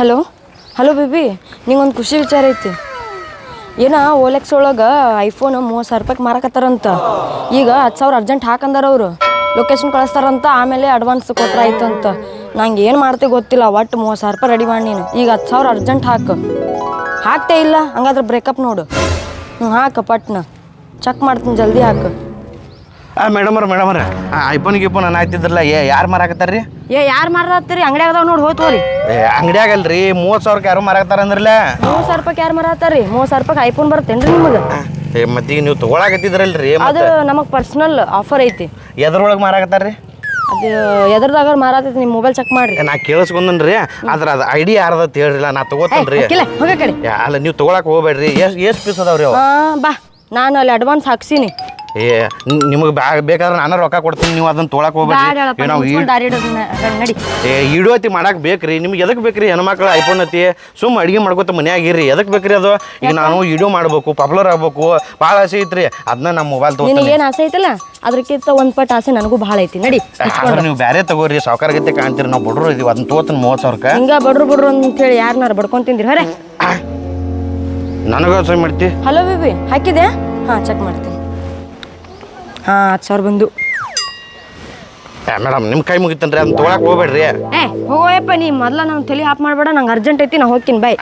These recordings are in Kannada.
ಹಲೋ ಹಲೋ ಬೇಬಿ ನಿಂಗೊಂದು ಖುಷಿ ವಿಚಾರ ಐತಿ. ಏನ ಓಲೆಕ್ಸ್ ಒಳಗೆ ಐಫೋನ್ 30,000 ರೂಪಾಯಿಗೆ ಮಾರಕತ್ತಾರಂತ. ಈಗ 10,000 ಅರ್ಜೆಂಟ್ ಹಾಕಂದಾರ ಅವರು. ಲೊಕೇಶನ್ ಕಳಿಸ್ತಾರಂತ, ಆಮೇಲೆ ಅಡ್ವಾನ್ಸ್ ಕೊಟ್ರೆ ಆಯ್ತು ಅಂತ. ನಂಗೆ ಏನು ಮಾಡ್ತೀವಿ ಗೊತ್ತಿಲ್ಲ. ಒಟ್ಟು 30,000 ರೂಪಾಯಿ ರೆಡಿ ಮಾಡಿ ನೀನು. ಈಗ 10,000 ಅರ್ಜೆಂಟ್ ಹಾಕ್ತೇ ಇಲ್ಲ ಹಂಗಾದ್ರೆ ಬ್ರೇಕಪ್ ನೋಡು. ಹಾಕ ಪಟ್ನ ಚೆಕ್ ಮಾಡ್ತೀನಿ, ಜಲ್ದಿ ಹಾಕು. ಮೇಡಮರ ಐಫೋನ್ ಗಿಫೋನ್ ಆಯ್ತಿದ್ರಲ್ಲ ಯಾರು ಮಾರಾಕತ್ತಾರ್ರಿ? ಯಾರು ಮಾರತ್ತೀರಿ? ಅಂಗಡಿಯಾಗದಾವ ನೋಡಿ ಹೋಗ್ತೋರಿ. ಅಂಗಡಿಯಾಗಲ್ರಿ 30,000 ಯಾರು ಮಾರಾಕತ್ತಾರ ಅಂದ್ರಲ್ಲ. 30,000 ರೂಪಾಯಿ ಯಾರು ಮಾರತ್ತಾರಿ? 30,000 ರೂಪಾಯಿ ಐಫೋನ್ ಬರ್ತೇನ್ರಿ ನಿಮಗೆ? ಮತ್ತೀಗ ನೀವು ತೊಗೊಳಕತ್ತಿದ್ರಲ್ರಿ? ಅದು ನಮಗೆ ಪರ್ಸನಲ್ ಆಫರ್ ಐತಿ. ಎದ್ರೊಳಗೆ ಮಾರಾಕತ್ತಾರ್ರಿ? ಅದು ಎದ್ರದಾಗ ಮಾರಾತೈತಿ, ನಿಮ್ಮ ಮೊಬೈಲ್ ಚೆಕ್ ಮಾಡ್ರಿ. ನಾ ಕೇಳಿಸ್ಕೊಂಡ್ರಿ, ಆದ್ರೆ ಅದು ಐಡಿ ಯಾರ್ದತ್ ಹೇಳ್ರಿಲ್ಲ, ನಾ ತಗೋತೇನ್ರಿ. ಹೋಗ ಕಡೆ ಅಲ್ಲ ನೀವು ತೊಗೊಳಕ್ ಹೋಗ್ಬೇಡ್ರಿ. ಎಷ್ಟು ಪೀಸ್ ಅದಾವ್ರಿ ಅವ? ಬಾ, ನಾನು ಅಲ್ಲಿ ಅಡ್ವಾನ್ಸ್ ಹಾಕ್ಸೀನಿ. ನಿಮಗೆ ಬೇಕಾದ್ರೆ ನಾನು ರೊಕ್ಕ ಕೊಡ್ತೀನಿ, ನೀವು ಅದನ್ನ ತೊಗೊಳಕ್ ಹೋಗ್ಬೇಡ್ರಿ. ನಾವು ಇಡೋತಿ ಮಾಡಕ್ ಬೇಕ್ರಿ. ನಿಮ್ಗೆ ಎದಕ್ ಬೇಕ್ರಿ? ಹೆಣ್ಮಕ್ಳು ಐಫೋನ್ ಐತಿ, ಸುಮ್ಮ ಅಡಿಗೆ ಮಾಡ್ಕೊತ ಮನ್ಯಾಗಿರ್ರಿ. ಎದಕ್ ಬೇಕ್ರಿ ಅದು? ಈಗ ನಾನು ವಿಡಿಯೋ ಮಾಡ್ಬೇಕು, ಪಾಪ್ಯುಲರ್ ಆಗ್ಬೇಕು, ಭಾಳ ಆಸೆ ಐತ್ರಿ. ಅದನ್ನ ನಮ್ಮ ಮೊಬೈಲ್ ತಗೋತೀನಿ. ಏನು ಆಸೆ ಐತಲ್ಲ ಅದಕ್ಕಿಂತ ಒಂದು ಪಟ್ಟು ಆಸೆ ನನಗೂ ಭಾಳ ಐತಿ. ನಡಿ, ನೀವು ಬೇರೆ ತಗೋರಿ, ಸಾವುಕಾರ ಗತಿ ಕಾಣ್ತೀರಿ. ನಾವು ಬಡ್ರು ಇದೀವಿ, ಅದನ್ನ ತಗೋತೀನಿ 30,000. ಹಿಂಗ ಬಡ್ರು ಅಂತ ಹೇಳಿ ಯಾರನ್ನಾರು ಬಡ್ಕೊಂತಿಂದ್ರಿ? ಹೊರೆ ನನಗ ಆಸೆ ಮಾಡ್ತಿ. ಹಲೋ ಬೇಬಿ, ಹಾಕಿದೆ? ಹಾಂ, ಚೆಕ್ ಮಾಡ್ತೀನಿ. 10,000 ಬಂದು. ಮೇಡಮ್ ನಿಮ್ಮ ಕೈ ಮುಗಿತನ್ರಿ, ಅದನ್ನ ತೊಗೊಳಕ್ ಹೋಗ್ಬೇಡ್ರಿ. ಹೋಗಪ್ಪ, ನೀ ಮೊದಲ ನಾನು ತಲೆ ಹಾಪ್ ಮಾಡಬೇಡ. ನಂಗೆ ಅರ್ಜೆಂಟ್ ಐತಿ, ನಾ ಹೋಗ್ತೀನಿ. ಬಾಯ್.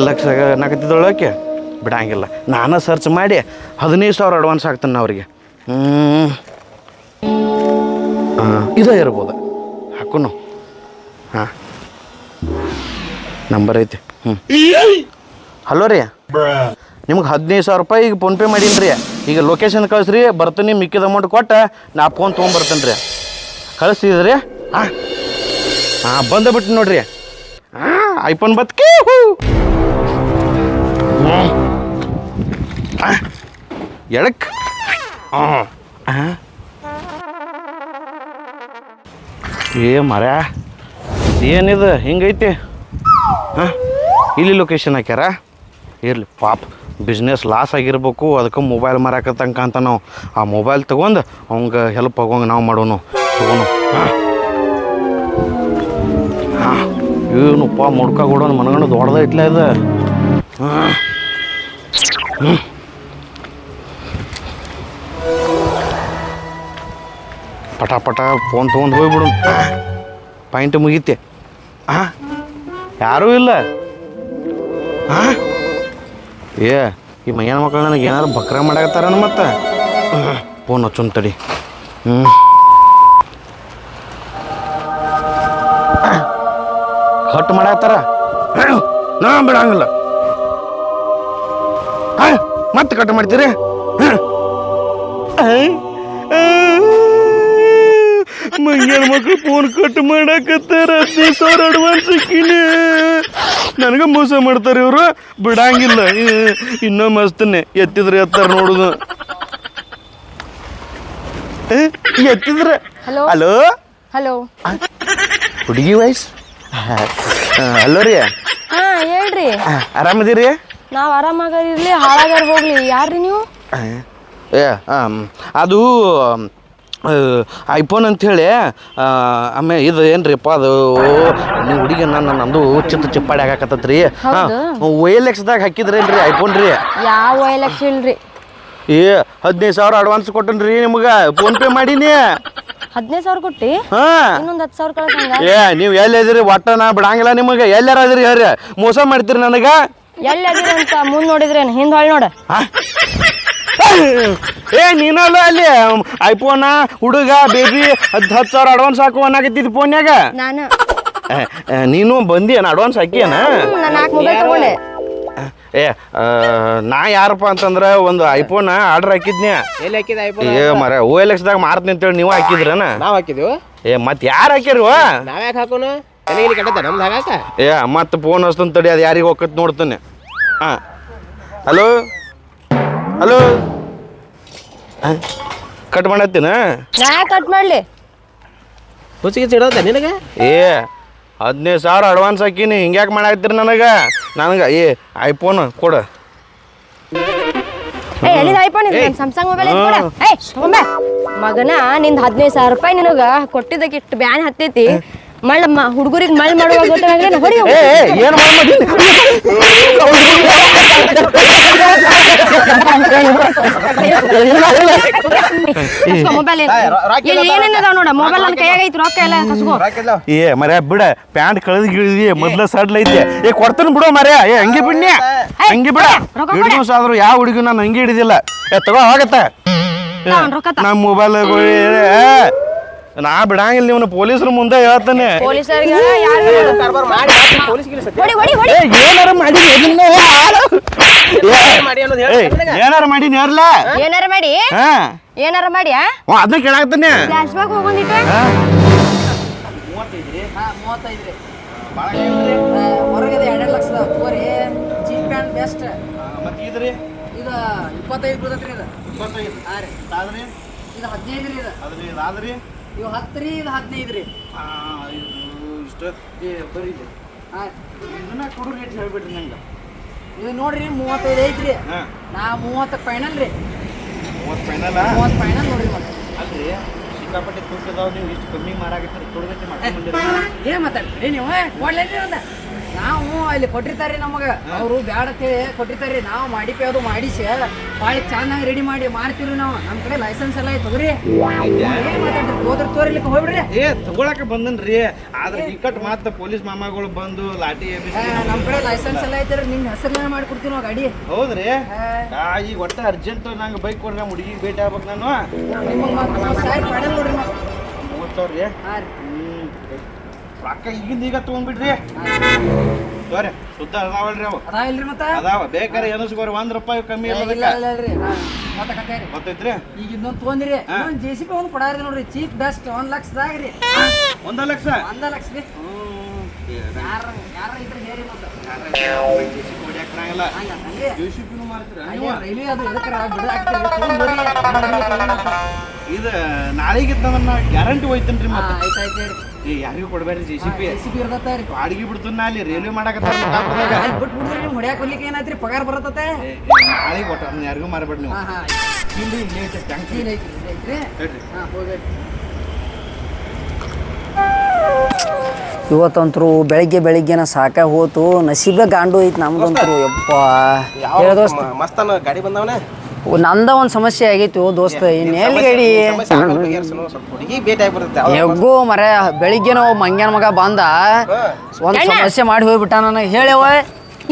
ಲಕ್ಷ ನಾಕತ್ತಿದ್ದೊಳಕ್ಕೆ ಬಿಡಂಗಿಲ್ಲ. ನಾನು ಸರ್ಚ್ ಮಾಡಿ 15,000 ಅಡ್ವಾನ್ಸ್ ಹಾಕ್ತಾನೆ ಅವ್ರಿಗೆ. ಇದೇ ಇರ್ಬೋದು, ಹಾಕೋನು. ಹಾಂ, ನಂಬರ್ ಐತಿ. ಹಲೋ ರೀ, ನಿಮ್ಗೆ 15,000 ರೂಪಾಯಿ ಈಗ ಫೋನ್ಪೇ ಮಾಡೀನಿ ರೀ. ಈಗ ಲೊಕೇಶನ್ ಕಳಿಸ್ರಿ, ಬರ್ತೀನಿ. ಮಿಕ್ಕಿದ ಅಮೌಂಟ್ ಕೊಟ್ಟು ನಾ ಫೋನ್ ತೊಗೊಂಬರ್ತೇನೆ ರೀ. ಕಳಿಸ್ತಿದ್ರಿ? ಬಂದುಬಿಟ್ಟು ನೋಡ್ರಿ. ಐಫೋನ್ ಬತ್ಕಿ ಎಡಕ್. ಮರ ಏನಿದು ಹಿಂಗೈತಿ? ಇಲ್ಲಿ ಲೊಕೇಶನ್ ಹಾಕ್ಯಾರ. ಇರಲಿ ಪಾಪ, ಬಿಸ್ನೆಸ್ ಲಾಸ್ ಆಗಿರ್ಬೇಕು, ಅದಕ್ಕೆ ಮೊಬೈಲ್ ಮಾರಾಕತ್ತಂಕ ಅಂತ ನಾವು ಆ ಮೊಬೈಲ್ ತೊಗೊಂಡು ಅವಂಗೆ ಹೆಲ್ಪ್ ಆಗೋಂಗೆ ನಾವು ಮಾಡೋನು ತೊಗೊನು. ಏನಪ್ಪ ಮುಡ್ಕ ಕೊಡೋಣ ಮನಗಂಡು ದೊಡ್ಡದೈತ್ಲ ಇದು. ಪಟ ಪಟ ಫೋನ್ ತೊಗೊಂಡು ಹೋಗ್ಬಿಡು. ಪಾಯಿಂಟ್ ಮುಗೀತೆ. ಯಾರೂ ಇಲ್ಲ. ಈ ಮೈಯನ ಮಕ್ಕಳು ನನಗೆ ಏನಾದ್ರು ಬಕ್ರ ಮಾಡಾಕತ್ತಾರನ ಮತ್ತೆ. ಫೋನ್ ಹಚ್ಚೊಂದು ತಡಿ. ಕಟ್ ಮಾಡಾಕತ್ತಾರ, ನಾ ಬಿಡಂಗಿಲ್ಲ. ಮತ್ತೆ ಕಟ್ ಮಾಡ್ತೀರಿ? ಮಂಗ್ಯಾನ ಮಕ್ಕಳು ಫೋನ್ ಕಟ್ ಮಾಡಾಕತ್ತಾರ. 15,000 ಅಡ್ವಾನ್ಸ್ ಹಾಕಿನಿ. ನನಗೆ ಮೋಸ ಮಾಡ್ತಾರೆ ಇವರು, ಬಿಡಂಗಿಲ್ಲ. ಇನ್ನೂ ಮಸ್ತನೆ ಎತ್ತಿದ್ರೆ ಎತ್ತಾರ ನೋಡುದು. ಎತ್ತಿದ್ರೆ ಹಲೋ ಹಲೋ ಹುಡುಗಿ ವಯಸ್. ಹಲೋ ರೀ. ಹೇಳ್ರಿ. ಆರಾಮದಿರಿ? ನಾವು ಆರಾಮಾಗಿರ್ಲಿ, ಹಾಳಾಗಾರ ಹೋಗ್ಲಿ. ಯಾರ್ರಿ ನೀವು? ಅದು ಐಫೋನ್ ಅಂಥೇಳಿ. ಆಮೇಲೆ ಇದು ಏನ್ರಿಪ್ಪ ಅದು ನೀವು ಹುಡುಗಿ ನಂದು ಚಿಪ್ಪಾಡಿ ಆಗಾಕತ್ತತ್ರಿ. OLXದಾಗ ಹಾಕಿದ್ರೇನ್ರಿ ಐಫೋನ್ ರೀ? ಯಾವ OLX ಇಲ್ರಿ. 15,000 ಅಡ್ವಾನ್ಸ್ ಕೊಟ್ಟನ್ರಿ ನಿಮ್ಗೆ, ಫೋನ್ಪೇ ಮಾಡೀನಿ. 15,000 ಕೊಟ್ಟಿ? ಇನ್ನೊಂದು 10,000 ಕಳ್ಸಂಗ. ನೀವು ಎಲ್ಲಿ ಅದಿರಿ? ಒಟ್ಟ ನಾ ಬಿಡಂಗಿಲ್ಲ ನಿಮಗೆ. ಎಲ್ಲಾರ ಅದಿರಿ ಹೇಳ್ರಿ, ಮೋಸ ಮಾಡ್ತೀರಿ ನನಗೆ. ಎಲ್ಲಿ ಅದಿರಿ ಅಂತ ಮುಂದೆ ನೋಡಿದ್ರೇನು ಹಿಂದೆ ಹೊಳ್ ನೋಡ. ನೀನಲ್ಲ ಅಲ್ಲಿ ಐಫೋನ ಹುಡುಗ ಬೇಬಿ 10,000 ಅಡ್ವಾನ್ಸ್ ಹಾಕು ಅನ್ನಾಗತ್ತಿದ್ ಫೋನ್ಯಾಗ. ನಾನು ನೀನು ಬಂದಿ ಅಡ್ವಾನ್ಸ್ ಹಾಕಿಯನ? ನಾ ಯಾರಪ್ಪ ಅಂತಂದ್ರೆ ಒಂದು ಐಫೋನ್ ಆರ್ಡರ್ ಹಾಕಿದ್ನಿ. ಎಲ್ಲಿ ಹಾಕಿದ ಐಫೋನ್? ಮರ OLXದಾಗ ಮಾರ್ತೀನಿ ಅಂತೇಳಿ ನೀವು ಹಾಕಿದ್ರನ? ನಾವು ಹಾಕಿದ್ವಿ. ಮತ್ತೆ ಯಾರು ಹಾಕ್ಯಾರು? ನಾವ್ಯಾಕೆ ಹಾಕೋಣ? ಎಲ್ಲಿ ಕಟ್ಟತ್ತ ನಮ್ದು ಹಾಕಾಕ? ಮತ್ತೆ ಫೋನ್ ಹಚ್ತಾನೆ ತಡಿ, ಅದು ಯಾರಿಗೆ ಹೋಗತ್ ನೋಡ್ತಾನೆ. ಹಲೋ ಹಲೋ, ಕಟ್ ಮಾಡತ್ತೀನ? ನಾ ಕಟ್ ಮಾಡ್ಲಿ? ಹುಚ್ಚಿಗೆ ಇಡೋದ ನಿನಗೆ? 15,000 ಅಡ್ವಾನ್ಸ್ ಹಾಕಿನಿ, ಹಿಂಗ್ಯಾಕೆ ಮಾಡಾಕ್ತೀರಿ ನನಗೆ? ಐಫೋನ್ ಕೊಡು. ಎಲ್ಲಿದ ಐಫೋನ್? ಸ್ಯಾಮ್ಸಂಗ್ ಮೊಬೈಲ್ ಮಗನ. ನಿಂದು 15,000 ರೂಪಾಯಿ ನಿನಗೆ ಕೊಟ್ಟಿದ್ದಕ್ಕೆ ಇಷ್ಟು ಬ್ಯಾನ್ ಹತ್ತೈತಿ. ಹುಡುಗರಿಗೆ ಮಳ್ ಮಾಡುವಾಗ ಗೊತ್ತಾಗಲ್ಲ ಹೊಡಿ ಏನು ಮೊಬೈಲ್ ಏನೇನದ ನೋಡ ಮೊಬೈಲ್ ನನ್ನ ಕೈಯಾಗ ಐತಿ ರೊಕ್ಕ ಎಲ್ಲ ಕಸ್ಕೋ ಏ ಮರ್ಯಾ ಬಿಡ ಪ್ಯಾಂಟ್ ಕಳೆದ್ ಗಿಳಿದಿ ಮೊದ್ಲ ಸಡ್ಲ ಐತೆ ಏ ಕೊಡ್ತಾನ ಬಿಡೋ ಮರ್ಯಾ ಏ ಹಂಗೆ ಬಿಡ್ನಿ ಹಂಗೆ ಬಿಡ ಎರಡು ದಿವಸ ಆದ್ರೂ ಯಾವ ಹುಡುಗಿ ನಾನು ಹಂಗೆ ಹಿಡಿದಿಲ್ಲ ಏ ತಗೋ ಹೋಗತ್ತ ನಮ್ಮ ಮೊಬೈಲ್ ನಾ ಬಿಡಂಗಿಲ್ಲ ಇವನು ಪೊಲೀಸರು ಮುಂದೆ ಹೇಳ್ತಾನೆ ಪೊಲೀಸರಿಗೆ ಏನಾರ ಮಾಡಿ ಏನಾರ ಮಾಡಿ ನೇರ್ಲ ಏನಾರ ಮಾಡಿ ಏನಾರ ಮಾಡಿ ಅದನ್ನ ಕೇಳಾಕ್ತಾನೆ ಫ್ಲಾಶ್ ಬ್ಯಾಕ್ ಹೋಗ್ಬಂದಿಟ್ಟೆ ಹೊರಗಿದೆ 2 ಲಕ್ಷದ ತೋರಿ ಜೀಪ್ ಪ್ಯಾಂಟ್ ಬೆಸ್ಟ್ ಮತ್ತಿದ್ರಿ ಇದು 25 ಬೀಳ್ತೈತ್ರಿ ಇದು 25 ಹಾಂ ರೀ ಆದ್ರಿ ಇದು 15 ರೀ ಇದು ಆದ್ರಿ ಇವು 10 ರೀ ಇದು 15 ರೀ ಇಷ್ಟು ಬರೀ ಹಾಂ ಇದನ್ನ ಕೊಡು ರೇಟ್ ಹೇಳ್ಬಿಡ್ರಿ ನಂಗೆ ಇದು ನೋಡ್ರಿ 35 ಐತ್ರಿ ನಾ 30 ಫೈನಲ್ ರೀ 30 ಫೈನಲ್ 30 ಫೈನಲ್ ನೋಡ್ರಿ ಮತ್ತೆ ಅಲ್ರಿ ಸಿಕ್ಕಾಪಟ್ಟೆ ತುಟ್ಟಿದಾವ್ ನೀವು ಇಷ್ಟು ಕಮ್ಮಿ ಮಾರಾಕತ್ತೀರಿ ತೊಡಗತ್ತೆ ಮಾಡ್ಕೊಂಡು ಬಂದಿರಿ ಏನ್ ಮಾತಾಡ್ರಿ ನೀವು ಕೊಡ್ಲೇನ್ರಿ ಅಂತ ನಾವು ಅಲ್ಲಿ ಕೊಟ್ಟಿರ್ತಾರ್ರಿ ನಮಗೆ ಅವರು ಬ್ಯಾಡ ಅಂತೇಳಿ ಕೊಟ್ಟಿರ್ತಾರ್ರಿ ನಾವು ಮಾಡಿಪಿ ಅದು ಮಾಡಿಸಿ ಭಾಳ ಚೆನ್ನಾಗಿ ರೆಡಿ ಮಾಡಿ ಮಾಡ್ತೀವಿ ನಾವು ನಮ್ಮ ಕಡೆ ಲೈಸೆನ್ಸ್ ಎಲ್ಲ ಐತೆ ತಗೋರಿ ಏನ್ ಮಾತಾಡ್ರಿ ಹೋದ್ರ ತೋರಿಲಿಕ್ಕೆ ಹೋಗ್ಬಿಡ್ರಿ ಏ ತಗೊಳಕ ಬಂದನ್ರಿ ಆದ್ರೆ ಇಕ್ಕಟ್ ಮಾತ್ರ ಪೊಲೀಸ್ ಮಾಮಾಗಳು ಬಂದು ಲಾಠಿ ನಮ್ಮ ಕಡೆ ಲೈಸೆನ್ಸ್ ಎಲ್ಲ ಐತೆ ನಿಮ್ಮ ಹೆಸರನ್ನ ಮಾಡ್ಕೊಡ್ತೀವಿ ನಾವು ಗಾಡಿ ಹೌದ್ರಿ ಈಗ ಒಟ್ಟ ಅರ್ಜೆಂಟ್ ನಂಗೆ ಬೈಕ್ ಕೊಡ್ರಿ ನಮ್ಮ ಹುಡುಗಿಗೆ ಭೇಟಿ ಆಗ್ಬೇಕು ನಾನು ನಿಮಗೆ ಸೈಡ್ ಮಾಡಲ್ ನೋಡ್ರಿ ನಾವು 30 ಸಾವಿರ ರೀ ಹಾಂ ರೀ ರೊಕ್ಕ ಈಗಿಂದ ಈಗ ತೊಗೊಂಡ್ಬಿಡ್ರಿ ತೋರಿ ಸುತ್ತ ಅದಾವಲ್ರಿ ಅವು ಅದಾವ ಇಲ್ರಿ ಮತ್ತೆ ಅದಾವ ಬೇಕಾರೆ ಎನಸ್ಕೋರಿ ₹1 ಕಮ್ಮಿ ಇಲ್ಲ ಇಲ್ರಿ ಮಾತಾಕತ್ತೇರಿ ಗೊತ್ತೈತ್ರಿ ಈಗ ಇನ್ನೊಂದು ತೊಗೊಂಡ್ರಿ ಇನ್ನೊಂದು JCB ಒಂದು ಕೊಡಾರಿ ನೋಡ್ರಿ ಚೀಪ್ ಬೆಸ್ಟ್ 1 ಲಕ್ಷದಾಗ ರೀ 1 ಲಕ್ಷ 1 ಲಕ್ಷ ರೀ ಯಾರ ಇದ್ರೆ ಹೇರಿ ಮತ್ತೆ ರೈಲ್ವೆ ಅದು ಎದಕ್ಕಾರ ಬಿಡ ಇದು ನಾಳೆಗಿತ್ತಂದ್ರ ಗ್ಯಾರಂಟಿ ಹೋಯ್ತೇನ್ರಿ ಮತ್ತೆ ಆಯ್ತು ಆಯ್ತು ಹೇಳಿ ಏ ಯಾರಿಗೂ ಕೊಡ್ಬೇಡ್ರಿ JCB ಇರ್ತೈತೆ ರೀ ಬಾಡಿಗೆ ಬಿಡ್ತಾನ ಅಲ್ಲಿ ರೈಲ್ವೆ ಮಾಡಕತ್ತಾರ ಬಿಟ್ಟು ಬಿಡ್ರಿ ನೀವು ಹೊಡ್ಯಾಕ ಬರ್ಲಿಕ್ಕೆ ಏನಾಯ್ತ್ರಿ ಪಗಾರ ಬರತ್ತತೆ ನಾಳೆಗೆ ಕೊಟ್ಟ ಯಾರಿಗೂ ಮಾರಬೇಡ ನೀವು ಹಾಂ ಹಾಂ ಇಲ್ಲಿ ಇಲ್ಲಿ ಐತೆ ಟ್ಯಾಂಕ್ ಐತ್ರಿ ಹೇಳ್ರಿ ಹಾಂ ಹೋಗ್ರಿ ಇವತ್ತಂತರೂ ಬೆಳಿಗ್ಗೆನ ಸಾಕ ಹೋತು ನಸೀಬೆ ಗಾಂಡು ಐತಿ ನಮ್ದಂತರು ಯಪ್ಪ ದೋಸ್ತ ಮಸ್ತನ ಗಾಡಿ ಬಂದವನ ನಂದ ಒಂದು ಸಮಸ್ಯೆ ಆಗೈತಿ ದೋಸ್ತ ಇನ್ನೆಲ್ಲಿ ಗಾಡಿ ಹುಡುಗಿ ಭೇಟಿ ಆಗ್ಬಿಡುತ್ತೆ ಹೆಗ್ಗೋ ಮರ ಬೆಳಿಗ್ಗೆನ ಮಂಗ್ಯಾನ ಮಗ ಬಂದ ಒಂದು ಸಮಸ್ಯೆ ಮಾಡಿ ಹೋಗ್ಬಿಟ್ಟ ನನಗೆ ಹೇಳ್ಯವ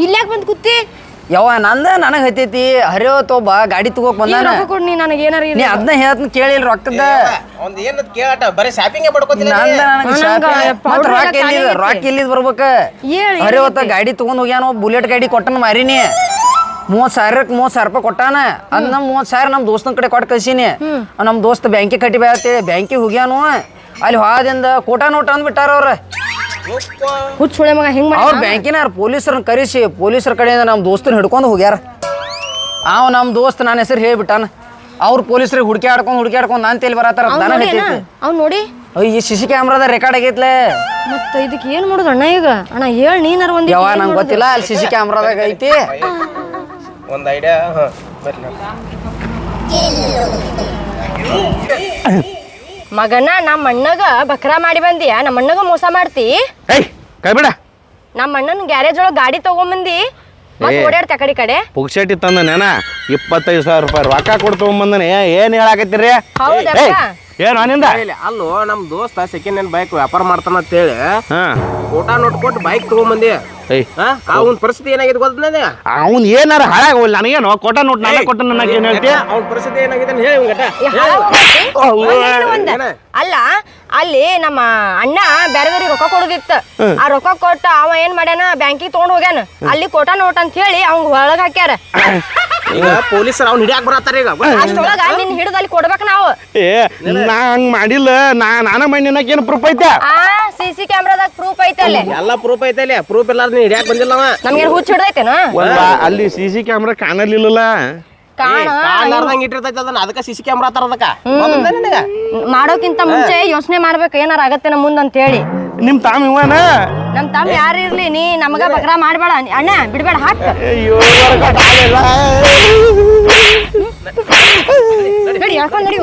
ಇಲ್ಯಾಕ್ ಬಂದ್ ಕೂತಿ ಯವ್ವ ನಂದ ನನಗೆ ಹತ್ತೈತಿ ಹರಿಯೋತೊಬ್ಬ ಗಾಡಿ ತಗೋಕ್ ಬಂದಾನ ರೊಕ್ಕ ಕೊಡ್ ನೀ ನನಗೆ ಏನಾರ ನೀ ಅದನ್ನ ಹೇಳ್ತೀನಿ ಕೇಳಿಲ್ಲ ರೊಕ್ಕದ ಒಂದ್ ಏನ್ ಕೇಳಟ ಬರೀ ಶಾಪಿಂಗ್ ಮಾಡ್ಕೋತಿಲ್ಲ ನಂದ ನನಗೆ ರೊಕ್ಕ ಎಲ್ಲಿದ್ ಬರ್ಬೇಕ ಹರಿಯೋತ ಗಾಡಿ ತಗೊಂಡ್ ಹೋಗ್ಯಾನ ಬುಲೆಟ್ ಗಾಡಿ ಕೊಟ್ಟನ ಮಾರಿನಿ 30,000 ರೂಪಾಯಿ ಕೊಟ್ಟಾನ ಅದ್ ನಮ್ 30,000 ನಮ್ ದೋಸ್ತನ ಕಡೆ ಕೊಟ್ಟು ಕಳ್ಸೀನಿ ನಮ್ ದೋಸ್ತ ಬ್ಯಾಂಕಿಗೆ ಕಟ್ಟಿ ಬೇಕಂತೇಳಿ ಬ್ಯಾಂಕಿಗೆ ಹೋಗ್ಯಾನು ಅಲ್ಲಿ ಹೋದಿಂದ ಕೋಟಾ ನೋಟ್ ಅಂದ್ಬಿಟ್ಟಾರ ಅವ್ರ ಹುಚ್ಚ ಸುಳೆ ಮಗ ಹಿಂಗ್ ಅವ್ರ ಬ್ಯಾಂಕಿನಾರ ಪೊಲೀಸರನ್ನ ಕರೆಸಿ ಪೊಲೀಸರ ಕಡೆಯಿಂದ ನಮ್ಮ ದೋಸ್ತನ ಹಿಡ್ಕೊಂಡು ಹೋಗ್ಯಾರ ಅವ್ ನಮ್ಮ ದೋಸ್ತ ನನ್ನ ಹೆಸರು ಹೇಳ್ಬಿಟ್ಟಾನ ಅವ್ರ ಪೊಲೀಸರಿಗೆ ಹುಡುಕ್ಯಾಡ್ಕೊಂಡು ನಾನು ತೇಲಿ ಬರತ್ತಾರ ದನ ಹತ್ತೈತಿ ಅವ್ನು ನೋಡಿ ಈ CC ಕ್ಯಾಮ್ರಾದ ರೆಕಾರ್ಡ್ ಆಗೈತ್ಲೆ ಮತ್ತೆ ಇದಕ್ಕೆ ಏನ್ ಮಾಡೋದು ಅಣ್ಣ ಈಗ ಅಣ್ಣ ಹೇಳಿ ನೀನಾರ ಒಂದ್ ಯಾವ ನಂಗೆ ಗೊತ್ತಿಲ್ಲ ಅಲ್ಲಿ CC ಕ್ಯಾಮ್ರಾದಾಗ ಐತಿ ಒಂದ್ ಐಡಿಯಾ ಮಗನ ನಮ್ಮ ಅಣ್ಣಗ ಬಕ್ರಾ ಮಾಡಿ ಬಂದಿಯಾ ನಮ್ಮ ಅಣ್ಣಗ ಮೋಸ ಮಾಡ್ತಿ ಏಯ್ ಕೈ ಬಿಡ ನಮ್ಮ ಅಣ್ಣನ ಗ್ಯಾರೇಜ್ ಒಳಗೆ ಗಾಡಿ ತಗೊಂಬಂದಿ ಮತ್ತೆ ಓಡಾಡ್ತಿ ಆ ಕಡೆ ಪುಕ್ಸೇಟಿ ತಂದನೇನ 25,000 ರೂಪಾಯಿ ರೊಕ್ಕ ಕೊಟ್ಟು ತಗೊಂಬಂದನೆ ಏನ್ ಹೇಳಾಕತ್ತೀರಿ ಹೌದಕ್ಕ ಏನು ಅನಿಂದ ಅಲ್ಲೋ ನಮ್ ದೋಸ್ತ ಸೆಕೆಂಡ್ ಹ್ಯಾಂಡ್ ಬೈಕ್ ವ್ಯಾಪಾರ ಮಾಡ್ತಾನ ಅಂತೇಳಿ ಹಾ ಕೋಟಾ ನೋಟ್ ಕೊಟ್ಟು ಬೈಕ್ ತಗೊಂಬಂದಿ ಏಯ್ ಅವನ ಪರಿಸ್ಥಿತಿ ಏನಾಗಿದೆ ಗೊತ್ತದ ಅವ್ನ್ ಏನಾರ ಹಾಳಾಗೋಲ್ಲ ನನಗೇನು ಕೊಟ್ಟ ನೋಟ್ ನಾನೇ ಕೊಟ್ಟ ನನಗೆ ಏನು ಹೇಳ್ತಿ ಅವ್ನ ಪರಿಸ್ಥಿತಿ ಏನಾಗಿದೆ ಹೇಳಿ ಅಲ್ಲ ಅಲ್ಲಿ ನಮ್ಮ ಅಣ್ಣ ಬೇರೆದವ್ರಿಗೆ ರೊಕ್ಕ ಕೊಡೋದಿತ್ತು ಆ ರೊಕ್ಕ ಕೊಟ್ಟ ಅವ ಏನ್ ಮಾಡ್ಯಾನ ಬ್ಯಾಂಕಿಗೆ ತಗೊಂಡ್ ಹೋಗ್ಯಾನ ಅಲ್ಲಿ ಕೋಟಾ ನೋಟ್ ಅಂತ ಹೇಳಿ ಅವಂಗ ಒಳಗ್ ಹಾಕ್ಯಾರ ಈಗ ಪೊಲೀಸರು ಅವ್ನ ಹಿಡಿಯಾಕ ಬರತ್ತಾರ ಈಗ ಅಷ್ಟೊಳಗ ನಿನ್ ಹಿಡಿದು ಅಲ್ಲಿ ಕೊಡ್ಬೇಕು ನಾವು ಏ ನಾ ಹಂಗ್ ಮಾಡಿಲ್ಲ ನಾನ ಮಾಡಿ ನಿನ್ನಕೇನು ಪ್ರೂಫ್ ಐತೆ CC ಕ್ಯಾಮ್ರಾದಾಗ ಪ್ರೂಫ್ ಐತೆ ಅಲ್ಲಿ ಎಲ್ಲ ಪ್ರೂಫ್ ಐತೆ ಪ್ರೂಫ್ ಇಲ್ಲ ನೀ ಹಿಡಿಯಾಕ ಬಂದಿಲ್ಲ ಅವ ನಮ್ಗೆ ಹುಚ್ಚ ಹಿಡ್ದೈತೇನ ಅಲ್ಲಿ CC ಕ್ಯಾಮ್ರಾ ಕಾಣಲಿಲ್ಲ ಕಾಣಲಾರ್ದಂಗ ಇಟ್ಟಿರ್ತೈತೆ ಅದನ್ನ ಅದಕ್ಕೆ CC ಕ್ಯಾಮ್ರಾ ತರದಕ್ಕ ಮಾಡೋಕ್ಕಿಂತ ಮುಂಚೆ ಯೋಚನೆ ಮಾಡ್ಬೇಕು ಏನಾರ ಆಗತ್ತೇನ ಮುಂದಂತ ಹೇಳಿ ನಿಮ್ ತಾಮ್ ಇವನ ನಮ್ ತಮ್ಮ ಯಾರು ಇರ್ಲಿ ನೀ ನಮಗ ಬಕ್ರಾ ಮಾಡ್ಬೇಡ ಅಣ್ಣ ಬಿಡ್ಬೇಡ ಹಾಕ್ ಅಯ್ಯೋ ನಡಿ ಹೇಳ್ಕೊಂಡ್ ನಡಿ